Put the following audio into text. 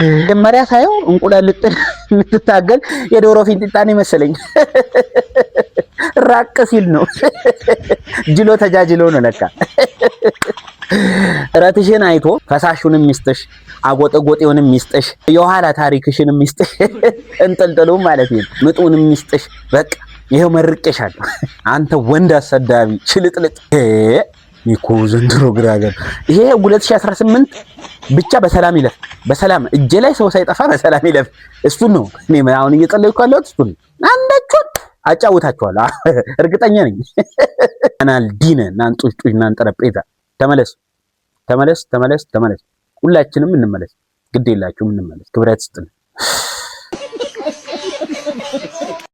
መጀመሪያ ሳየው እንቁላል ልጥል የምትታገል የዶሮ ፊንጢጣኔ መሰለኝ። ራቅ ሲል ነው ጅሎ ተጃጅሎ ነው ለካ። ራትሽን አይቶ ፈሳሹንም ሚስጥሽ አጎጠጎጤውንም ሚስጥሽ የኋላ ታሪክሽንም ሚስጥሽ እንጠልጥሉ ማለት ነው። ምጡንም ሚስጥሽ በቃ ይሄው መርቄሻለሁ። አንተ ወንድ አሰዳቢ ሽልጥልጥ ይኮ ዘንድሮ ግራገር ይሄ 2018 ብቻ በሰላም ይለፍ። በሰላም እጄ ላይ ሰው ሳይጠፋ በሰላም ይለፍ። እሱን ነው እኔ አሁን እየጸለይኩ ያለሁት እሱን አንዳችሁን አጫውታችኋለሁ እርግጠኛ ነኝ። ካናል ዲነ ናንጡጭ ናን ጠረጴዛ ተመለስ ተመለስ ተመለስ ተመለስ። ሁላችንም እንመለስ። ግድ የላችሁም እንመለስ። ክብረት ስጥን።